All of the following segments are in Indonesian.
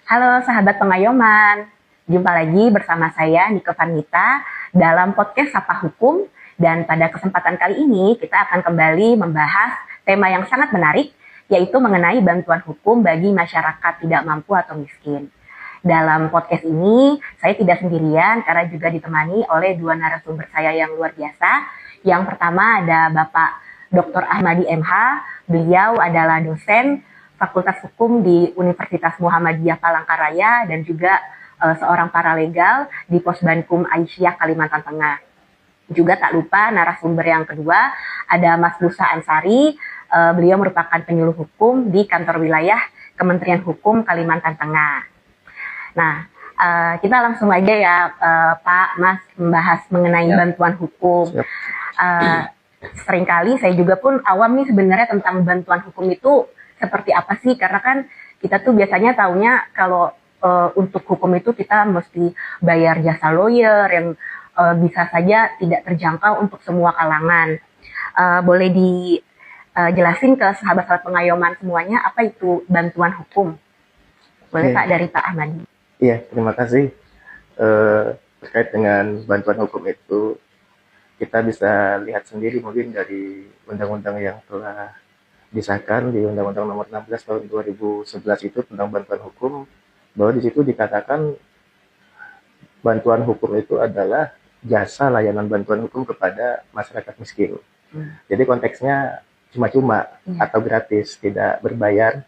Halo sahabat pengayoman, jumpa lagi bersama saya Nike Vanita dalam podcast Sapa Hukum, dan pada kesempatan kali ini kita akan kembali membahas tema yang sangat menarik, yaitu mengenai bantuan hukum bagi masyarakat tidak mampu atau miskin. Dalam podcast ini saya tidak sendirian karena juga ditemani oleh dua narasumber saya yang luar biasa. Yang pertama ada Bapak Dr. Ahmadi MH, beliau adalah dosen Fakultas Hukum di Universitas Muhammadiyah Palangkaraya dan juga seorang paralegal di Posbankum Aisyah Kalimantan Tengah. Juga tak lupa narasumber yang kedua ada Mas Musa Ansari, beliau merupakan penyuluh hukum di kantor wilayah Kementerian Hukum Kalimantan Tengah. Nah, kita langsung aja ya Pak, Mas, membahas mengenai bantuan hukum. Seringkali saya juga pun awam nih sebenarnya tentang bantuan hukum itu seperti apa sih, karena kan kita tuh biasanya taunya kalau untuk hukum itu kita mesti bayar jasa lawyer yang bisa saja tidak terjangkau untuk semua kalangan. Boleh dijelasin ke sahabat-sahabat pengayoman semuanya apa itu bantuan hukum? Boleh Pak, dari Pak Ahmadi. Iya, terima kasih. Terkait dengan bantuan hukum itu, kita bisa lihat sendiri mungkin dari undang-undang yang telah disahkan di Undang-Undang Nomor 16 Tahun 2011 itu tentang bantuan hukum, bahwa di situ dikatakan bantuan hukum itu adalah jasa layanan bantuan hukum kepada masyarakat miskin. Jadi konteksnya cuma-cuma atau gratis, tidak berbayar,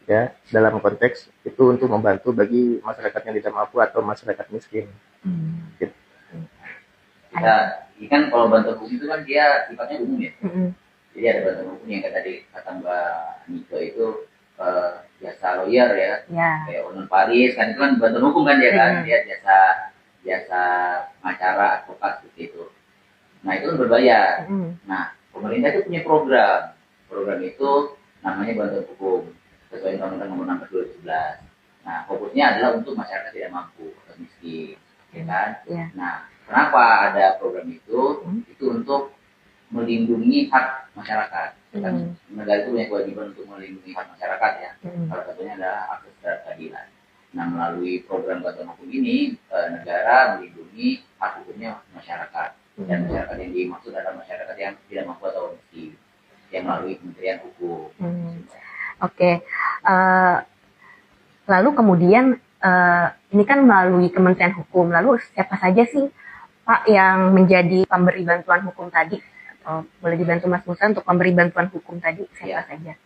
ya, dalam konteks itu untuk membantu bagi masyarakat yang tidak mampu atau masyarakat miskin. Gitu. Ya, ini kan kalau bantuan hukum itu kan dia sifatnya umum ya. Jadi ada bantuan hukum yang tadi kata Mbak Nike itu jasa lawyer ya, kayak Onun Paris kan, itu kan bantuan hukum kan dia kan, dia jasa pengacara, advokat seperti itu. Nah itu kan berbayar. Nah pemerintah itu punya program itu namanya bantuan hukum sesuai Undang-Undang Nomor 16 2011. Nah fokusnya adalah untuk masyarakat tidak mampu atau miskin, ya kan? Nah kenapa ada program itu? Itu untuk melindungi hak masyarakat. Kan negara itu punya kewajiban untuk melindungi hak masyarakat ya. Salah satunya adalah akses terhadap keadilan. Nah melalui program bantuan hukum ini negara melindungi hak hukumnya masyarakat. Dan masyarakat yang dimaksud adalah masyarakat yang tidak mampu atau miskin, yang melalui Kementerian Hukum. Oke. Lalu kemudian ini kan melalui Kementerian Hukum. Lalu siapa saja sih Pak yang menjadi pemberi bantuan hukum tadi? Boleh dibantu Mas Musa untuk pemberi bantuan hukum tadi siapa saja?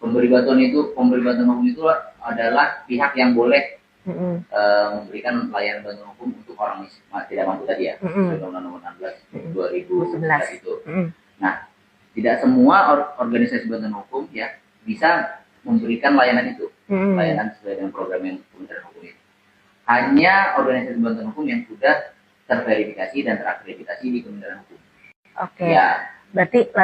Pemberi bantuan hukum itu adalah pihak yang boleh memberikan layanan bantuan hukum untuk orang tidak mampu tadi ya, Undang-Undang Nomor 16 2011 itu. Nah, tidak semua organisasi bantuan hukum ya bisa memberikan layanan itu, layanan sesuai dengan program yang Kementerian Hukum itu. Hanya organisasi bantuan hukum yang sudah terverifikasi dan terakreditasi di Kementerian Hukum. Oke. Ya. Berarti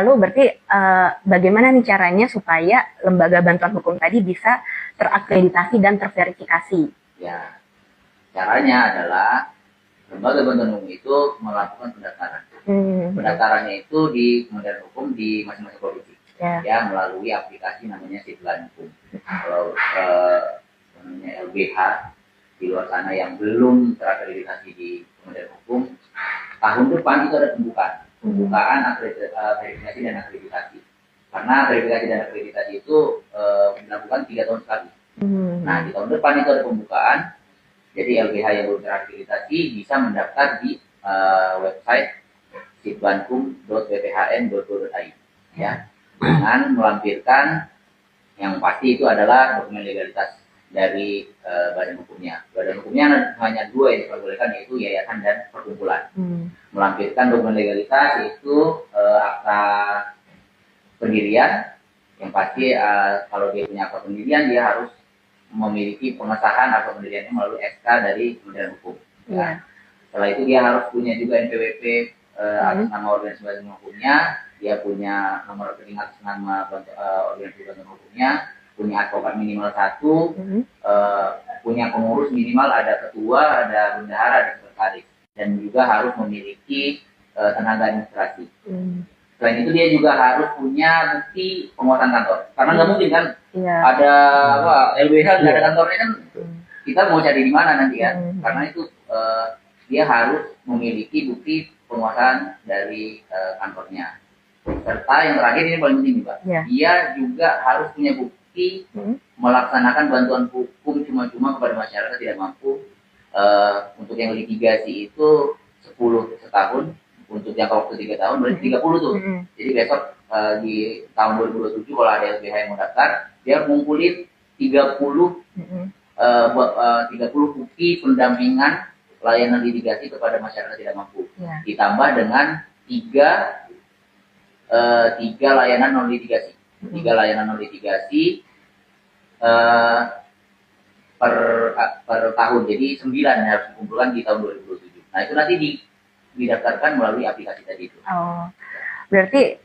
bagaimana nih caranya supaya lembaga bantuan hukum tadi bisa terakreditasi dan terverifikasi? Ya, caranya adalah lembaga bantuan hukum itu melakukan pendaftaran. Pendaftarannya itu di Kementerian Hukum di masing-masing provinsi. Ya, melalui aplikasi namanya Sitlan Hukum. Kalau namanya LBH di luar sana yang belum terakreditasi di Kementerian Hukum, tahun depan itu ada pembukaan verifikasi dan akreditasi. Karena verifikasi dan akreditasi itu dilakukan 3 tahun sekali. Nah di tahun depan itu ada pembukaan, jadi LBH yang belum terakreditasi bisa mendaftar di website sitbankum.bphn.go.id ya, dengan melampirkan yang pasti itu adalah dokumen legalitas dari badan hukumnya. Badan hukumnya hanya 2 yang diperbolehkan, yaitu yayasan dan perkumpulan. Melampirkan dokumen legalitas itu akta pendirian, yang pasti kalau dia punya akta pendirian dia harus memiliki pengesahan akta pendiriannya melalui SK dari Kementerian Hukum. Ya. Setelah itu dia harus punya juga NPWP atas nama organisasi bantuan hukumnya, dia punya nomor rekening atas nama organisasi bantuan hukumnya, punya advokat minimal 1, punya pengurus minimal ada ketua, ada bendahara, ada sekretaris, dan juga harus memiliki tenaga administrasi. Selain itu dia juga harus punya bukti penguasaan kantor. Karena nggak mungkin kan ada LBH nggak ada kantornya kan, kita mau cari di mana nanti kan? Karena itu dia harus memiliki bukti penguasaan dari kantornya. Serta yang terakhir ini paling penting juga, dia juga harus punya bukti melaksanakan bantuan hukum cuma-cuma kepada masyarakat tidak mampu. Untuk yang litigasi itu 10 setahun, untuk jangka waktu 3 tahun berarti 30 tuh. Jadi besok di tahun 2027 kalau ada LBH yang mau daftar, dia ngumpulin 30 bukti pendampingan layanan litigasi kepada masyarakat tidak mampu. Ditambah dengan 3 layanan non litigasi. 3 layanan non litigasi per tahun. Jadi 9 harus dikumpulkan di tahun 2027. Nah, itu nanti didaftarkan melalui aplikasi tadi itu. Oh, berarti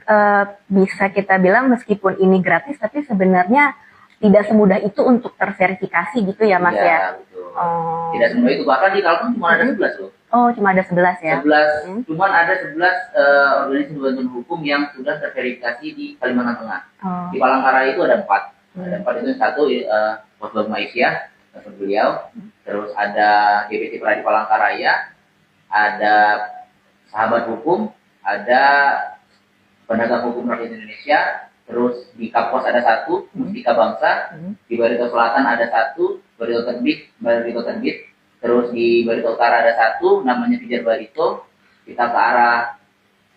bisa kita bilang meskipun ini gratis, tapi sebenarnya tidak semudah itu untuk terverifikasi gitu ya, Mas ya? Betul. Oh. Tidak semudah itu, bahkan di Kalteng cuma ada 11 loh. Oh, cuma ada 11 ya? 11, cuman ada 11 organisasi bantuan hukum yang sudah terverifikasi di Kalimantan Tengah. Oh. Di Palangkaraya itu ada 4. Ada 4 itu, satu Posbank Aisyah, beliau. Terus ada DPT Pradi Palangkaraya, ada Sahabat Hukum, ada Pendagang Hukum Rakyat Indonesia, terus di Kapos ada 1, Mustika Bangsa, di Barito Selatan ada 1, Barito Terbit, terus di Barito Utara ada 1, namanya Pijar Barito. Kita ke arah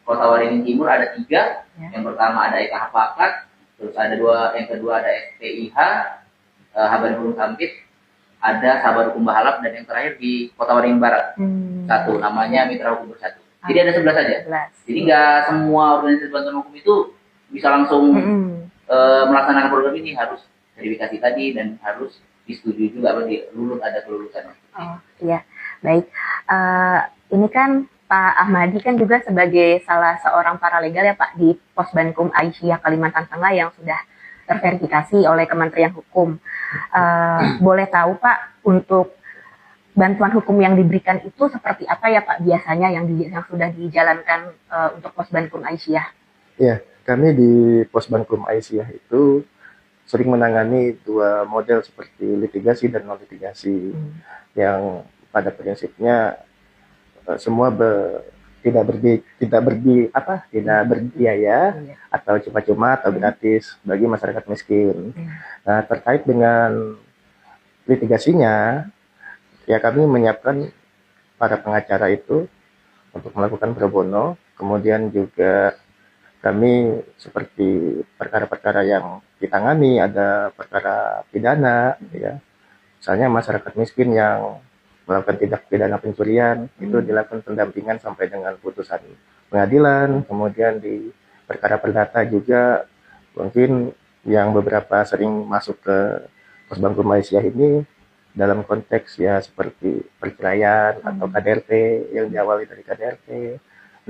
Kota Waringin Timur ada 3, yang pertama ada Eka Hapakat, terus ada 2, yang kedua ada SPIH, Habar Gunung Sampit, ada Sahabat Hukum Bahalap, dan yang terakhir di Kota Waringin Barat, 1, namanya Mitra Hukum Bersatu. Jadi ada 11 saja. Jadi nggak semua organisasi bantuan hukum itu bisa langsung melaksanakan program ini, harus verifikasi tadi dan harus disetujui juga ada kelulusan. Oh iya, baik. Ini kan Pak Ahmadi kan juga sebagai salah seorang paralegal ya Pak di Posbankum Aisyah Kalimantan Tengah yang sudah terverifikasi oleh Kementerian Hukum. Boleh tahu Pak, untuk bantuan hukum yang diberikan itu seperti apa ya Pak biasanya yang sudah dijalankan untuk Posbankum Aisyah? Ya, kami di Posbankum Aisyah itu sering menangani 2 model seperti litigasi dan non litigasi, yang pada prinsipnya semua tidak berbiaya atau cuma-cuma atau gratis bagi masyarakat miskin. Nah, terkait dengan litigasinya, ya kami menyiapkan para pengacara itu untuk melakukan pro bono, kemudian juga kami seperti perkara-perkara yang ditangani, ada perkara pidana, ya. Misalnya masyarakat miskin yang melakukan tindak pidana pencurian, itu dilakukan pendampingan sampai dengan putusan pengadilan. Kemudian di perkara perdata juga, mungkin yang beberapa sering masuk ke Posbankum Aisyah ini dalam konteks ya seperti perceraian atau KDRT, yang diawali dari KDRT.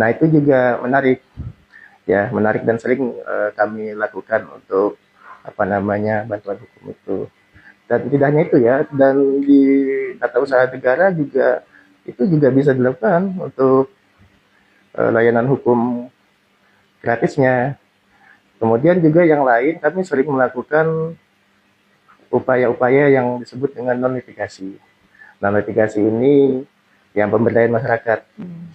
Nah, itu juga menarik dan sering kami lakukan untuk bantuan hukum itu. Dan tidak hanya itu ya, dan di tata usaha negara juga itu juga bisa dilakukan untuk layanan hukum gratisnya. Kemudian juga yang lain, kami sering melakukan upaya-upaya yang disebut dengan non-litigasi. Non-litigasi ini yang pemberdayaan masyarakat,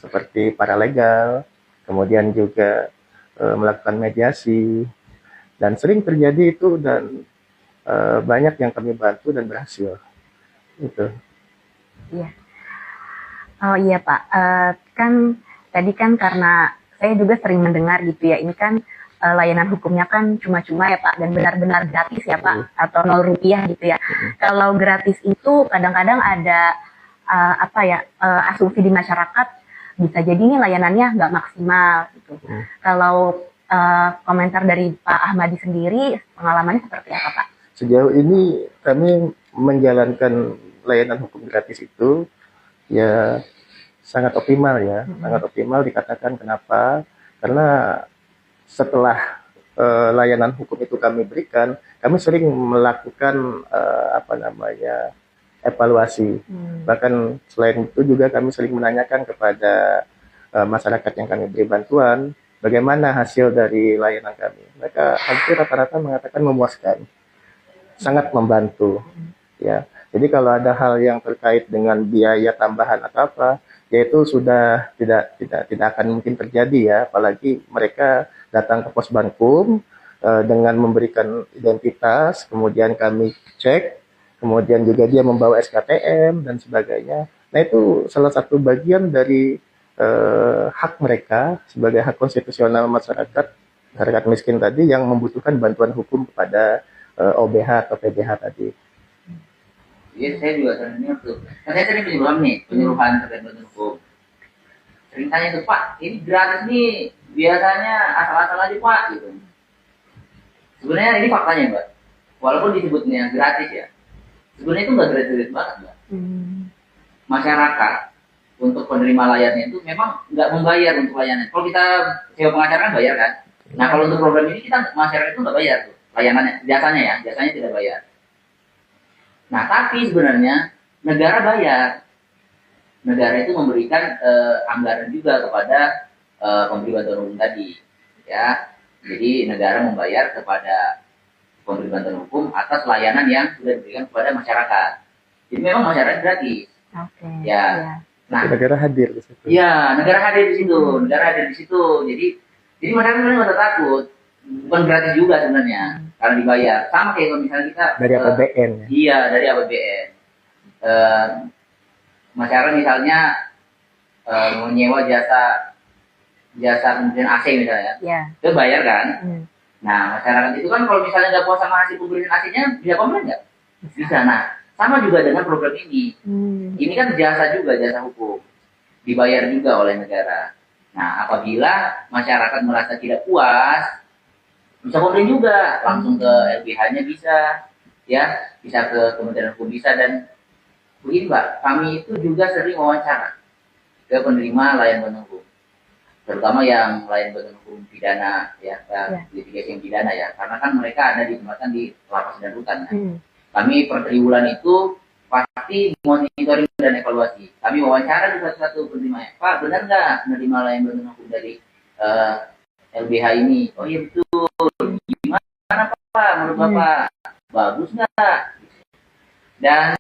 seperti paralegal, kemudian juga melakukan mediasi, dan sering terjadi itu, dan banyak yang kami bantu dan berhasil. Itu. Iya. Oh iya Pak, kan tadi kan karena saya juga sering mendengar gitu ya, ini kan layanan hukumnya kan cuma-cuma ya Pak, dan benar-benar gratis ya Pak, atau 0 rupiah gitu ya. Kalau gratis itu kadang-kadang ada asumsi di masyarakat, bisa jadi ini layanannya nggak maksimal gitu. Kalau komentar dari Pak Ahmadi sendiri, pengalamannya seperti apa Pak? Sejauh ini kami menjalankan layanan hukum gratis itu ya sangat optimal ya, sangat optimal dikatakan. Kenapa? Karena setelah layanan hukum itu kami berikan, kami sering melakukan evaluasi. Bahkan selain itu juga kami sering menanyakan kepada masyarakat yang kami beri bantuan, bagaimana hasil dari layanan kami. Mereka hampir rata-rata mengatakan memuaskan, sangat membantu. Ya, jadi kalau ada hal yang terkait dengan biaya tambahan atau apa, yaitu sudah tidak akan mungkin terjadi ya, apalagi mereka datang ke pos Bankum dengan memberikan identitas, kemudian kami cek, kemudian juga dia membawa SKTM dan sebagainya. Nah itu salah satu bagian dari hak mereka sebagai hak konstitusional masyarakat miskin tadi yang membutuhkan bantuan hukum kepada OBH atau PBH tadi. Iya, saya juga sering dengar tuh. Kan saya sering penyuluhan terkait bantuan hukum. Sering tanya tuh, Pak, ini gratis nih, biasanya asal-asal aja Pak, gitu. Sebenarnya ini faktanya Mbak, walaupun disebutnya gratis ya, sebenarnya itu nggak gratis banget Mbak. Masyarakat untuk penerima layanan itu memang nggak membayar untuk layanan. Kalau kita sewa pengacara kan bayar kan. Nah kalau untuk program ini kita masyarakat itu nggak bayar tuh layanannya, jasanya tidak bayar. Nah tapi sebenarnya negara bayar. Negara itu memberikan anggaran juga kepada pemberi bantuan hukum tadi, ya. Jadi negara membayar kepada pemberi bantuan hukum atas layanan yang sudah diberikan kepada masyarakat. Jadi memang masyarakat gratis. Ya. Nah, negara hadir di situ. Iya, negara hadir di situ. Negara hadir di situ. Jadi masyarakat sebenarnya nggak takut. Bukan gratis juga sebenarnya, karena dibayar. Sama kayak kalau misalnya kita dari APBN. Iya, dari APBN. Masyarakat misalnya menyewa jasa pemberian AC misalnya, itu bayar kan? Nah, masyarakat itu kan kalau misalnya nggak puas sama hasil pemberian AC-nya, bisa komplain nggak? Bisa. Nah, sama juga dengan program ini. Ini kan jasa juga, jasa hukum. Dibayar juga oleh negara. Nah, apabila masyarakat merasa tidak puas, bisa komplain juga. Langsung ke LBH-nya bisa, ya, bisa ke Kementerian Hukum bisa. Dan begini Mbak, kami itu juga sering wawancara ke penerima layanan bantuan hukum. Terutama yang layanan bantuan hukum pidana, ya, litigasi yang pidana ya. Karena kan mereka ada ditempatkan di lapas dan rutan. Kan? Kami per triwulan itu pasti monitoring dan evaluasi. Kami wawancara juga satu penerima. Pak, benar nggak menerima layanan bantuan hukum dari LBH ini? Oh iya betul. Gimana Pak? Menurut Bapak bagus nggak? Dan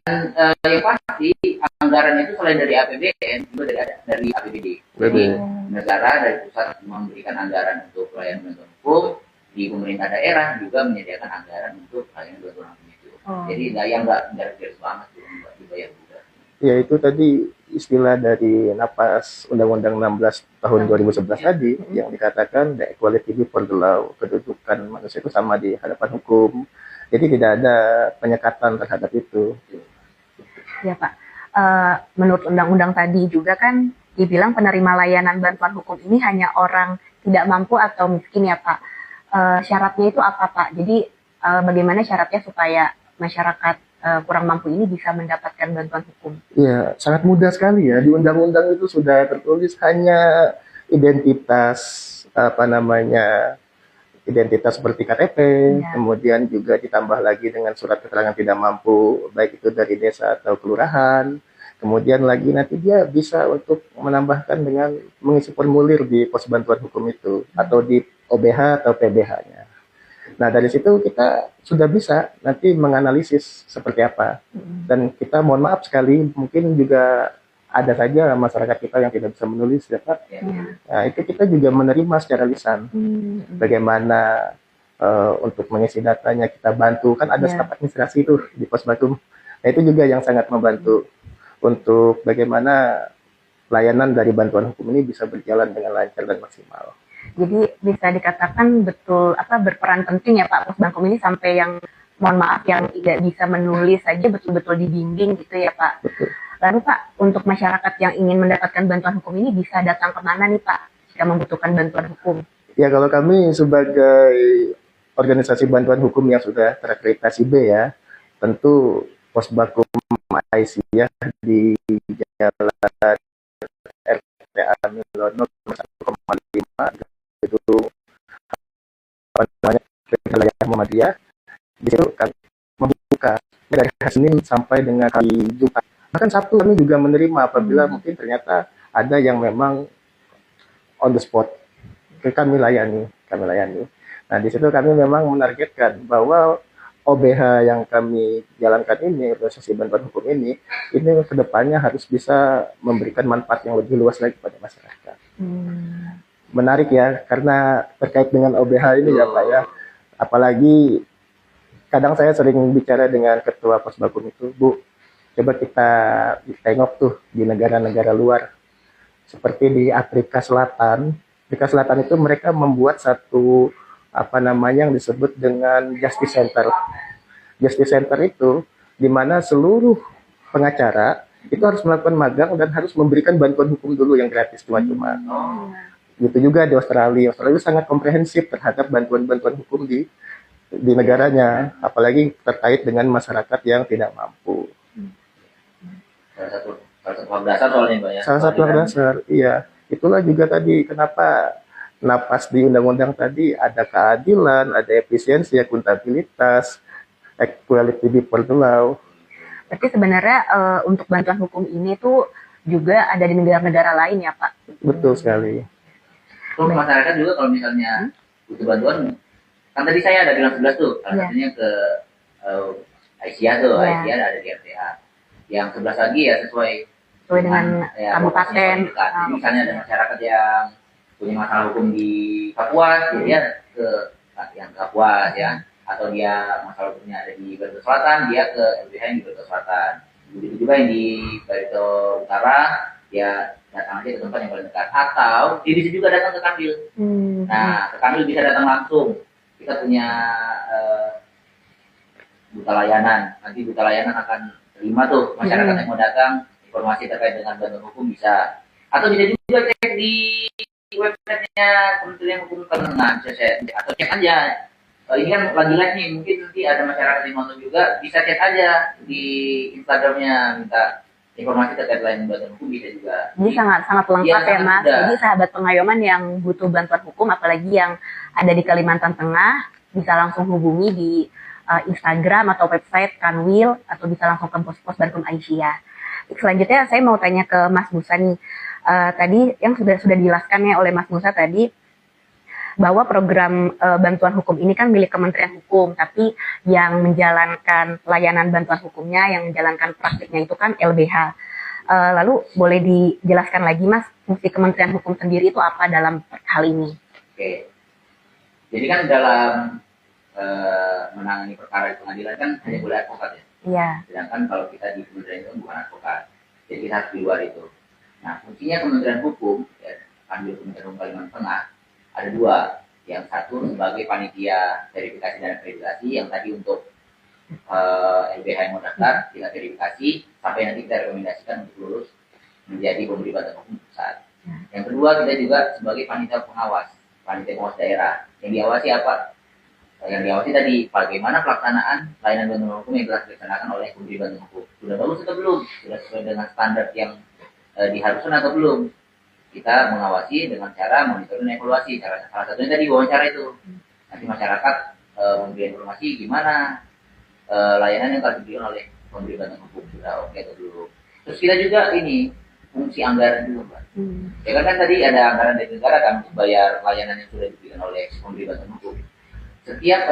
yang pasti anggaran itu selain dari APBN juga dari APBD. Jadi negara dari pusat memberikan anggaran untuk layanan bantuan hukum, di pemerintah daerah juga menyediakan anggaran untuk layanan bantuan hukum itu. Jadi yang nggak garis banget dibayar juga. Ya itu tadi istilah dari napas Undang-Undang 16 tahun 2011 tadi yang dikatakan the equality before the law, kedudukan manusia itu sama di hadapan hukum. Jadi tidak ada penyekatan terhadap itu. Ya Pak, menurut undang-undang tadi juga kan dibilang penerima layanan bantuan hukum ini hanya orang tidak mampu atau miskin ya Pak. Syaratnya itu apa Pak? Jadi bagaimana syaratnya supaya masyarakat kurang mampu ini bisa mendapatkan bantuan hukum? Ya, sangat mudah sekali ya. Di undang-undang itu sudah tertulis hanya identitas identitas seperti KTP, kemudian juga ditambah lagi dengan surat keterangan tidak mampu, baik itu dari desa atau kelurahan. Kemudian lagi nanti dia bisa untuk menambahkan dengan mengisi formulir di pos bantuan hukum itu, atau di OBH atau PBH-nya. Nah dari situ kita sudah bisa nanti menganalisis seperti apa. Dan kita mohon maaf sekali, mungkin juga ada saja masyarakat kita yang tidak bisa menulis ya Pak. Nah, itu kita juga menerima secara lisan. Bagaimana untuk mengisi datanya kita bantu, kan ada staf administrasi itu di pos Bakum. Nah itu juga yang sangat membantu untuk bagaimana layanan dari bantuan hukum ini bisa berjalan dengan lancar dan maksimal. Jadi bisa dikatakan betul berperan penting ya Pak pos Bakum ini sampai yang mohon maaf yang tidak bisa menulis saja betul-betul dibimbing gitu ya Pak. Betul. Lalu Pak, untuk masyarakat yang ingin mendapatkan bantuan hukum ini bisa datang kemana nih Pak jika membutuhkan bantuan hukum? Ya kalau kami sebagai organisasi bantuan hukum yang sudah terakreditasi B ya, tentu pos Bakum IC ya di Jalan RTA Milono 1,5 itu wilayah Muhammadiyah. Di situ kami membuka dari hari Senin sampai dengan hari Jumat. Bahkan Sabtu kami juga menerima apabila mungkin ternyata ada yang memang on the spot. kami layani. Nah, di situ kami memang menargetkan bahwa OBH yang kami jalankan ini, organisasi bantuan hukum ini kedepannya harus bisa memberikan manfaat yang lebih luas lagi pada masyarakat. Menarik ya, karena terkait dengan OBH ini ya Pak ya, apalagi kadang saya sering bicara dengan ketua Posbakum itu, Bu, coba kita tengok tuh di negara-negara luar, seperti di Afrika Selatan. Afrika Selatan itu mereka membuat satu yang disebut dengan Justice Center. Justice Center itu di mana seluruh pengacara itu harus melakukan magang dan harus memberikan bantuan hukum dulu yang gratis cuma-cuma. Gitu juga di Australia. Australia sangat komprehensif terhadap bantuan-bantuan hukum di negaranya, apalagi terkait dengan masyarakat yang tidak mampu. Salah satu hak dasar soalnya Pak ya. Salah satu hak dasar, iya. Itulah juga tadi kenapa napas di undang-undang tadi ada keadilan, ada efisiensi, akuntabilitas, equality before the law. Tapi sebenarnya untuk bantuan hukum ini tuh juga ada di negara-negara lain ya Pak? Betul sekali. Terus masyarakat juga kalau misalnya butuh bantuan, kan tadi saya ada bilang 11 tuh, salah satunya ke Aisyah tuh, Aisyah ada di RTA. Yang 11 lagi ya sesuai dengan kabupaten. Jadi misalnya ada masyarakat yang punya masalah hukum di Papua, dia ke yang Papua ya, atau dia masalah hukumnya ada di Barito Selatan, dia ke LBH yang di Barito Selatan. Begitu juga yang di Barito Utara, dia datang aja ke tempat yang paling dekat. Atau dia bisa juga datang ke Kanwil. Nah, ke Kanwil bisa datang langsung. Kita punya duta layanan. Nanti duta layanan akan terima tuh masyarakat yang mau datang, informasi terkait dengan bantuan hukum bisa. Atau bisa juga cek di websitenya Kementerian Hukum Kementerian, atau cek aja. Ini kan lagi live nih, mungkin nanti ada masyarakat yang nonton juga, bisa cek aja di Instagramnya, minta informasi terkait layanan bantuan hukum bisa juga. Jadi sangat lengkap ya Mas. Jadi sahabat pengayoman yang butuh bantuan hukum, apalagi yang ada di Kalimantan Tengah, bisa langsung hubungi di Instagram atau website Kanwil, atau bisa langsung ke pos Bankum Aisyah. Selanjutnya saya mau tanya ke Mas Musa nih. Tadi yang sudah dijelaskan ya oleh Mas Musa tadi, bahwa program bantuan hukum ini kan milik Kementerian Hukum, tapi yang menjalankan layanan bantuan hukumnya, yang menjalankan praktiknya itu kan LBH. Lalu boleh dijelaskan lagi Mas, fungsi Kementerian Hukum sendiri itu apa dalam hal ini? Oke, jadi kan dalam menangani perkara di pengadilan kan hanya boleh advokat ya. Iya. Sedangkan kalau kita di Kementerian Hukum bukan advokat, jadi kita harus di luar itu. Nah, fungsinya Kementerian Hukum, ya, ambil Kementerian Hukum Kalimantan Tengah, ada dua. Yang satu sebagai panitia verifikasi dan akreditasi, yang tadi untuk LBH yang mau daftar, kita verifikasi, sampai nanti kita rekomendasikan untuk lulus menjadi pemberi bantuan hukum pusat. Yang kedua, kita juga sebagai panitia pengawas daerah. Yang diawasi apa? Yang diawasi tadi, bagaimana pelaksanaan layanan bantuan hukum yang telah dilaksanakan oleh pemberi bantuan hukum. Sudah bagus atau belum? Sudah sesuai dengan standar yang diharuskan atau belum? Kita mengawasi dengan cara monitoring dan evaluasi. Salah satunya tadi wawancara itu. Nanti masyarakat memberi informasi gimana layanan yang telah diberikan oleh pemberi bantuan hukum. Sudah oke atau belum? Terus kita juga ini, fungsi anggaran juga, Pak. Ya kan tadi ada anggaran dari negara kan untuk bayar layanan yang sudah diberikan oleh pemberi bantuan hukum. Setiap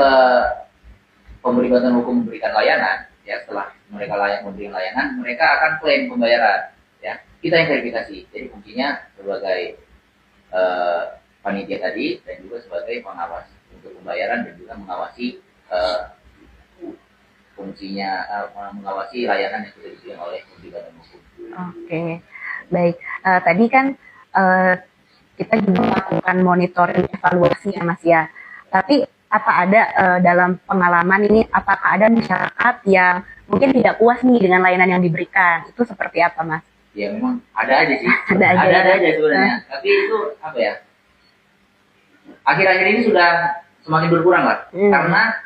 pemberi bantuan hukum memberikan layanan, ya setelah mereka memberikan layanan, mereka akan klaim pembayaran. Ya, kita yang verifikasi. Jadi fungsinya sebagai panitia tadi dan juga sebagai pengawas untuk pembayaran dan juga mengawasi fungsinya mengawasi layanan yang sudah diberikan oleh pemberi bantuan hukum. Oke, baik. Tadi kan kita juga melakukan monitoring evaluasi ya Mas ya. Tapi apa ada dalam pengalaman ini, apakah ada masyarakat yang mungkin tidak puas nih dengan layanan yang diberikan? Itu seperti apa Mas? Ya memang ada aja sih. ada aja sebenarnya. Tapi itu apa ya? Akhir-akhir ini sudah semakin berkurang lah. Karena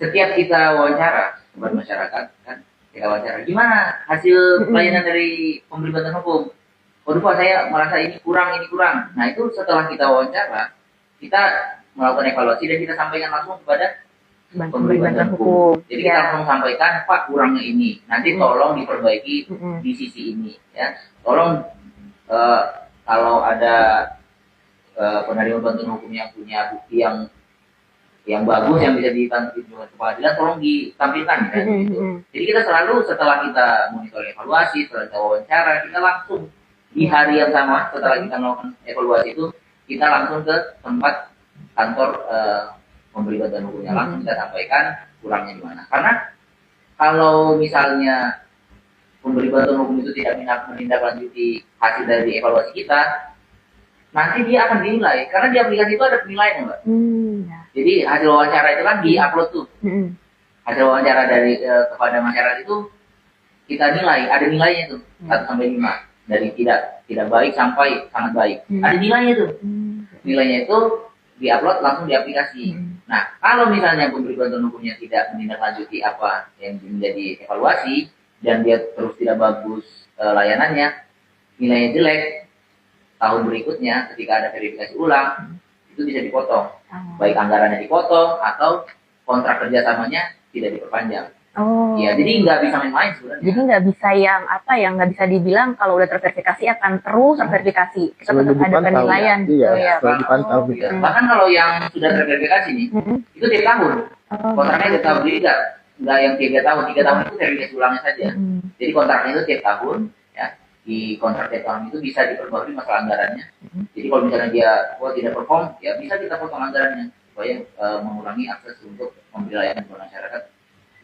setiap kita wawancara kepada masyarakat kan, kita wawancara gimana hasil pelayanan dari pemberi bantuan hukum. Waduh Pak, saya merasa ini kurang. Nah itu setelah kita wawancara, kita melakukan evaluasi dan kita sampaikan langsung kepada pemberi bantuan hukum. Jadi kita langsung sampaikan, Pak kurangnya ini, nanti tolong diperbaiki di sisi ini, ya. Tolong kalau ada penerima bantuan hukum yang punya bukti yang bagus yang bisa ditampilkan ke pengadilan, tolong ditampilkan kan gitu. Jadi kita selalu setelah kita monitor evaluasi, setelah kita wawancara, kita langsung di hari yang sama setelah kita melakukan evaluasi itu, kita langsung ke tempat kantor pemberi bantuan hukumnya, langsung kita sampaikan kurangnya di mana. Karena kalau misalnya pemberi bantuan hukum itu tidak menindaklanjuti hasil dari evaluasi kita, nanti dia akan dinilai, karena di aplikasi itu ada penilaian, Mbak. Jadi hasil wawancara itu kan di-upload tuh. Hasil wawancara dari kepada masyarakat itu kita nilai, ada nilainya tuh 1 sampai 5, dari tidak baik sampai sangat baik. Ada nilainya tuh. Nilainya itu di-upload langsung di aplikasi. Nah, kalau misalnya pemberi bantuan hukumnya tidak menindaklanjuti apa yang menjadi evaluasi dan dia terus tidak bagus layanannya, nilainya jelek, tahun berikutnya ketika ada verifikasi ulang itu bisa dipotong, baik anggarannya dipotong atau kontrak kerjasamanya tidak diperpanjang. Ya, jadi nggak bisa main-main sebenarnya. Jadi nggak bisa nggak bisa dibilang kalau udah terverifikasi akan terus terverifikasi. Kita tetap ada penilaian gitu ya. Dipantau. Bahkan kalau yang sudah terverifikasi nih, itu tiap tahun. Kontraknya tiap tahun, jadi nggak yang 3 tahun. 3 tahun itu verifikasi ulangnya saja. Jadi kontraknya itu tiap tahun. Di kontrak tiap tahun itu bisa diperbarui masalah anggarannya. Jadi kalau misalnya dia tidak perform, ya bisa kita potong anggarannya supaya mengurangi akses untuk memberi layanan kepada masyarakat.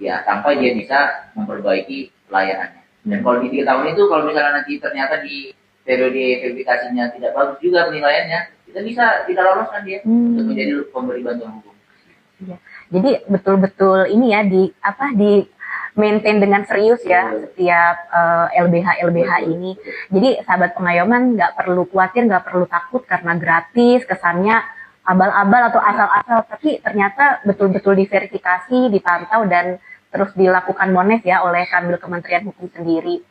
Ya sampai dia bisa memperbaiki layanannya. Dan kalau di 3 tahun itu, kalau misalnya nanti ternyata di periode verifikasinya tidak bagus juga penilaiannya, kita bisa tidak loloskan dia untuk menjadi pemberi bantuan hukum. Ya. Jadi betul-betul ini ya di maintain dengan serius ya setiap LBH ini. Jadi sahabat pengayoman nggak perlu khawatir, nggak perlu takut karena gratis, kesannya abal-abal atau asal-asal, tapi ternyata betul-betul diverifikasi, dipantau dan terus dilakukan mones ya oleh Kanwil Kementerian Hukum sendiri.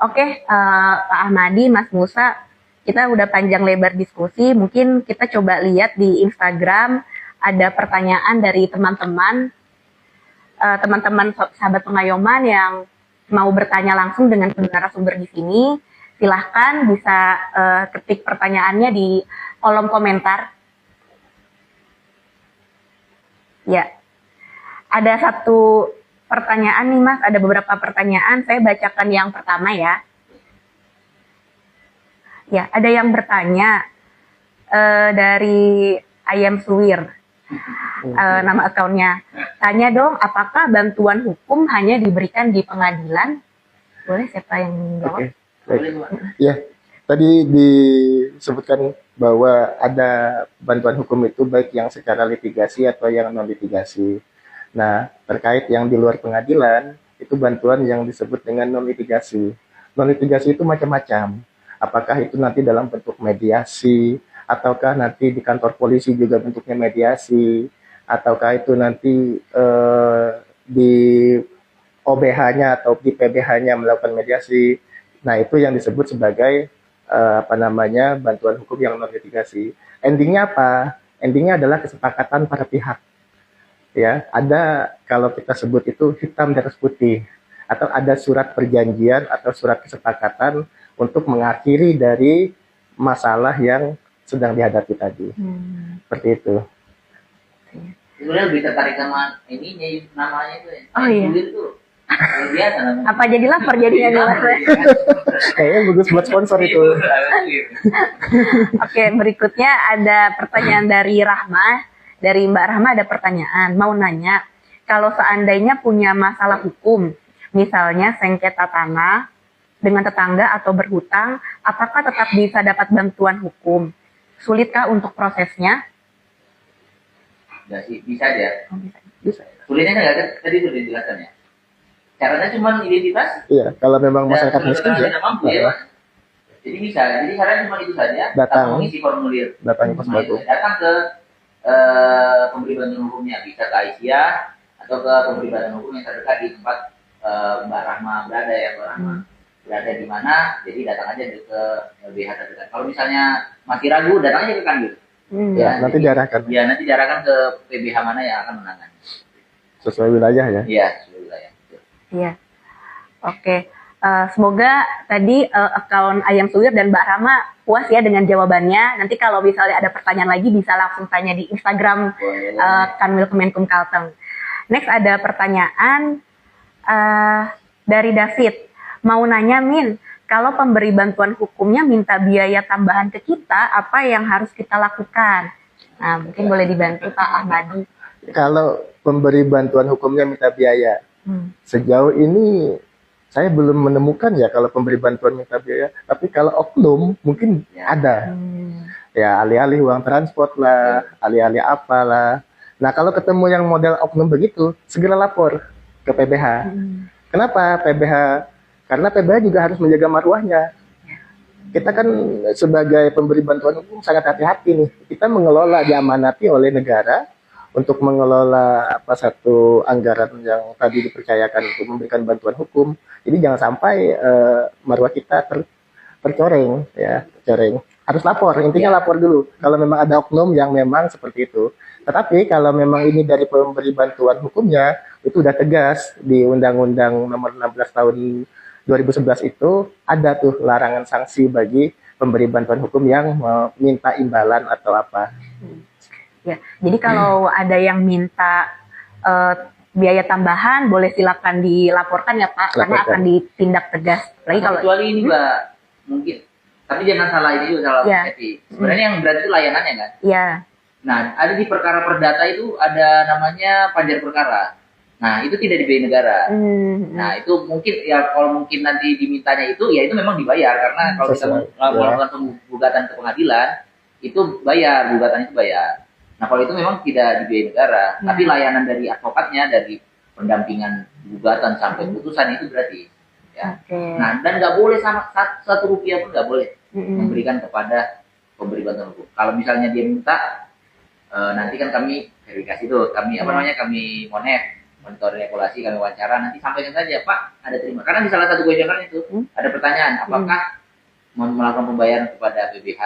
Oke, Pak Ahmadi, Mas Musa, kita udah panjang lebar diskusi. Mungkin kita coba lihat di Instagram ada pertanyaan dari teman-teman sahabat pengayoman yang mau bertanya langsung dengan narasumber di sini. Silahkan bisa ketik pertanyaannya di kolom komentar. Ya, ada satu pertanyaan nih Mas, ada beberapa pertanyaan. Saya bacakan yang pertama ya. Ya, ada yang bertanya dari Ayam Suwir. Nama akunnya. Tanya dong, apakah bantuan hukum hanya diberikan di pengadilan? Boleh siapa yang jawab? Ya, tadi disebutkan bahwa ada bantuan hukum itu baik yang secara litigasi atau yang non litigasi. Nah, terkait yang di luar pengadilan, itu bantuan yang disebut dengan non litigasi. Non litigasi itu macam-macam. Apakah itu nanti dalam bentuk mediasi, ataukah nanti di kantor polisi juga bentuknya mediasi, ataukah itu nanti di OBH-nya atau di PBH-nya melakukan mediasi. Nah, itu yang disebut sebagai bantuan hukum yang non litigasi. Endingnya apa? Endingnya adalah kesepakatan para pihak. Ya, ada kalau kita sebut itu hitam di atas putih, atau ada surat perjanjian atau surat kesepakatan untuk mengakhiri dari masalah yang sedang dihadapi tadi. Seperti itu. Sebenarnya lebih tertarik sama ininya, namanya itu ya. Oh iya. Itu biasa namanya. Apa jadi lapar jadinya nih Mas? Kayaknya bagus buat sponsor itu. Oke, berikutnya ada pertanyaan dari Rahma. Dari Mbak Rahma ada pertanyaan, mau nanya, kalau seandainya punya masalah hukum, misalnya sengketa tanah dengan tetangga atau berhutang, apakah tetap bisa dapat bantuan hukum? Sulitkah untuk prosesnya? Enggak sih, bisa aja. Bisa. Sulitnya enggak, tadi sudah dijelaskan ya. Caranya cuma identitas. Iya, kalau memang masyarakat miskin ya. Mampu, ya. Jadi bisa. Jadi caranya cuma itu saja. Datang. Mengisi formulir. Datang ke pos batu. Datang ke pemberi bantuan hukumnya, bisa ke Aisyah atau ke pemberi bantuan hukum yang terdekat di tempat Mbak Rahma berada ya, Mbak Rahma. Berada di mana, jadi datang aja ke LBH terdekat. Kalau misalnya masih ragu, datang aja ke Kanwil. Ya, nanti diarahkan. Ya, nanti diarahkan ke PBH mana yang akan menangani. Sesuai wilayah ya? Iya, sesuai wilayah. Iya. Oke. Semoga tadi akun Ayam Suwir dan Mbak Rama puas ya dengan jawabannya. Nanti kalau misalnya ada pertanyaan lagi bisa langsung tanya di Instagram Kanwil Kemenkum Kalteng. Next ada pertanyaan dari David. Mau nanya Min, kalau pemberi bantuan hukumnya minta biaya tambahan ke kita, apa yang harus kita lakukan? Nah, mungkin boleh dibantu Pak Ahmadi. Kalau pemberi bantuan hukumnya minta biaya, sejauh ini saya belum menemukan ya kalau pemberi bantuan minta biaya. Tapi kalau oknum mungkin ada. Ya alih-alih uang transport lah, alih-alih apalah. Nah kalau ketemu yang model oknum begitu, segera lapor ke PBH. Kenapa PBH? Karena PBH juga harus menjaga marwahnya. Kita kan sebagai pemberi bantuan hukum sangat hati-hati nih. Kita mengelola, diamanati oleh negara untuk mengelola satu anggaran yang tadi dipercayakan untuk memberikan bantuan hukum. Jadi jangan sampai marwah kita tercoreng, ya, tercoreng. Harus lapor, intinya lapor dulu. Kalau memang ada oknum yang memang seperti itu. Tetapi kalau memang ini dari pemberi bantuan hukumnya, itu udah tegas di Undang-Undang Nomor 16 Tahun 2011 itu ada tuh larangan sanksi bagi pemberi bantuan hukum yang meminta imbalan atau apa. Ya, jadi kalau ada yang minta biaya tambahan, boleh silakan dilaporkan ya Pak, karena akan ditindak tegas. Lagi kalau kecuali ini Mbak, mungkin, tapi jangan salah ini juga salah persepsi. Sebenarnya yang berat itu layanannya kan. Iya. Nah, ada di perkara perdata itu ada namanya panjar perkara. Nah, itu tidak dibayar negara. Nah, itu mungkin ya kalau mungkin nanti dimintanya itu, ya itu memang dibayar karena kalau kita melakukan gugatan ke pengadilan itu bayar, gugatan itu bayar. Nah, kalau itu memang tidak dibayar negara, tapi layanan dari advokatnya, dari pendampingan gugatan sampai putusan itu gratis. Ya. Nah, dan nggak boleh sama satu rupiah pun nggak boleh memberikan kepada pemberi bantuan hukum. Kalau misalnya dia minta, nanti kan kami verifikasi tuh, kami kami monitoring evaluasi, kami wawancara, nanti sampaikan saja Pak, ada terima. Karena di salah satu gojekan itu ada pertanyaan, apakah melakukan pembayaran kepada PBH?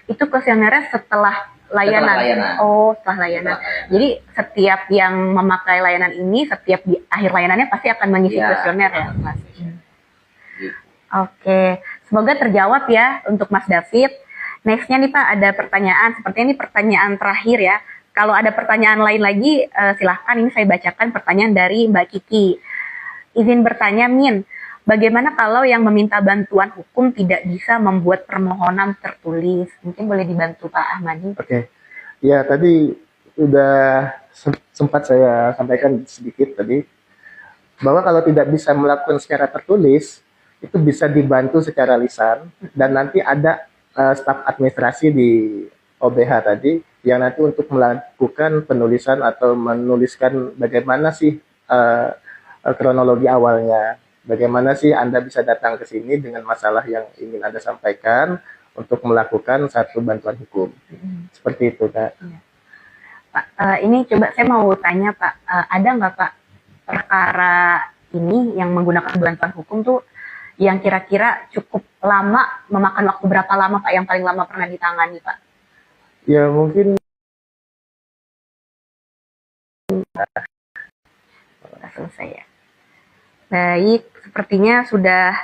Itu kuesionernya setelah layanan. Oh, setelah layanan. Jadi setiap yang memakai layanan ini, setiap di akhir layanannya pasti akan mengisi kuesioner ya, Mas. Oke, semoga terjawab ya untuk Mas David. Nextnya nih Pak, ada pertanyaan. Sepertinya ini pertanyaan terakhir ya. Kalau ada pertanyaan lain lagi, silahkan. Ini saya bacakan pertanyaan dari Mbak Kiki. Izin bertanya, Min. Bagaimana kalau yang meminta bantuan hukum tidak bisa membuat permohonan tertulis? Mungkin boleh dibantu Pak Ahmadi. Oke. Ya, tadi sudah sempat saya sampaikan sedikit tadi, bahwa kalau tidak bisa melakukan secara tertulis, itu bisa dibantu secara lisan, dan nanti ada staf administrasi di OBH tadi, yang nanti untuk melakukan penulisan atau menuliskan bagaimana sih kronologi awalnya. Bagaimana sih Anda bisa datang ke sini dengan masalah yang ingin Anda sampaikan untuk melakukan satu bantuan hukum. Seperti itu, Kak. Pak, ini coba saya mau tanya, Pak. Ada nggak, Pak, perkara ini yang menggunakan bantuan hukum tuh yang kira-kira cukup lama, memakan waktu berapa lama, Pak, yang paling lama pernah ditangani, Pak? Ya, mungkin selesai ya. Baik, sepertinya sudah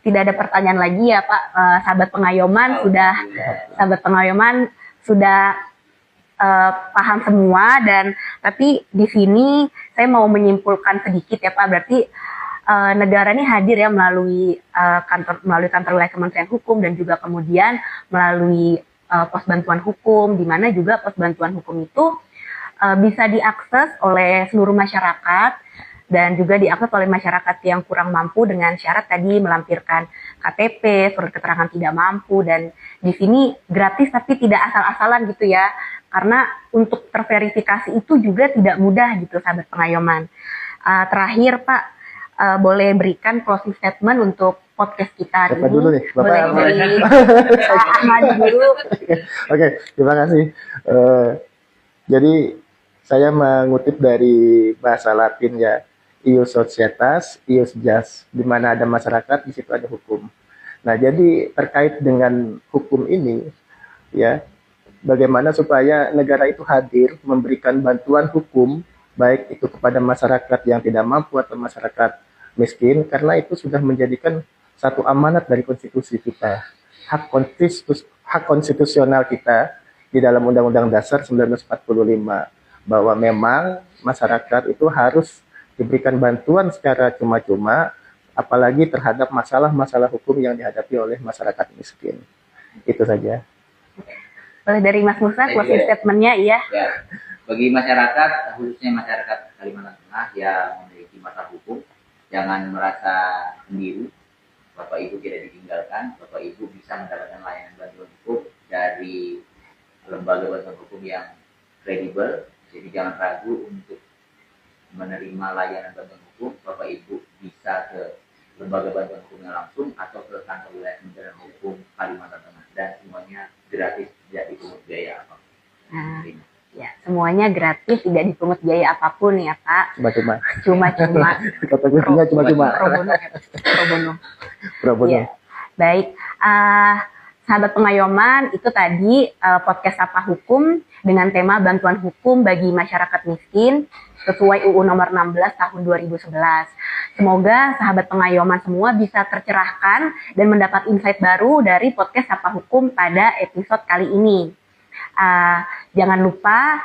tidak ada pertanyaan lagi ya Pak. Sahabat pengayoman sudah paham semua, dan tapi di sini saya mau menyimpulkan sedikit ya Pak. Berarti negara ini hadir ya melalui kantor wilayah Kementerian Hukum, dan juga kemudian melalui pos bantuan hukum, di mana juga pos bantuan hukum itu bisa diakses oleh seluruh masyarakat, dan juga diakses oleh masyarakat yang kurang mampu dengan syarat tadi melampirkan KTP, surat keterangan tidak mampu, dan di sini gratis tapi tidak asal-asalan gitu ya, karena untuk terverifikasi itu juga tidak mudah gitu sahabat pengayoman. Terakhir Pak, boleh berikan closing statement untuk podcast kita hari ini. Dulu nih, Bapak boleh dari Pak Ahmadi dulu. Oke, terima kasih. Jadi saya mengutip dari bahasa Latin ya, ius societas, ius jus, di mana ada masyarakat, di situ ada hukum. Nah, jadi terkait dengan hukum ini, ya, bagaimana supaya negara itu hadir memberikan bantuan hukum baik itu kepada masyarakat yang tidak mampu atau masyarakat miskin, karena itu sudah menjadikan satu amanat dari konstitusi kita, hak konstitusional kita di dalam Undang-Undang Dasar 1945, bahwa memang masyarakat itu harus diberikan bantuan secara cuma-cuma, apalagi terhadap masalah-masalah hukum yang dihadapi oleh masyarakat miskin. Itu saja. Boleh dari Mas Musa, closing statement-nya ya. Bagi masyarakat, khususnya masyarakat Kalimantan Tengah yang memiliki masalah hukum, jangan merasa sendiri. Bapak Ibu tidak ditinggalkan, Bapak Ibu bisa mendapatkan layanan bantuan hukum dari lembaga bantuan hukum yang kredibel. Jadi jangan ragu untuk menerima layanan bantuan hukum. Bapak Ibu bisa ke lembaga bantuan hukumnya langsung atau ke kantor wilayah Kementerian Hukum Kalimantan Tengah, dan semuanya gratis, tidak dipungut biaya apapun. Ya, semuanya gratis, tidak dipungut biaya apapun ya Pak. Cuma-cuma. Cuma-cuma. Kategorinya cuma-cuma. Pro bono. Ya. Baik, sahabat pengayoman, itu tadi podcast Sapa Hukum dengan tema bantuan hukum bagi masyarakat miskin sesuai UU nomor 16 tahun 2011. Semoga sahabat pengayoman semua bisa tercerahkan dan mendapat insight baru dari podcast Sapa Hukum pada episode kali ini. Jangan lupa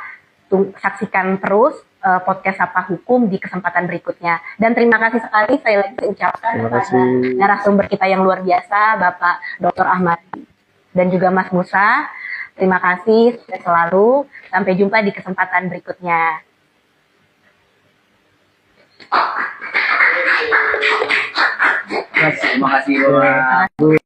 saksikan terus podcast Sapa Hukum di kesempatan berikutnya. Dan terima kasih sekali saya lagi ucapkan kepada narasumber kita yang luar biasa, Bapak Dr. Ahmad dan juga Mas Musa. Terima kasih selalu. Sampai jumpa di kesempatan berikutnya. Terima kasih Bapak.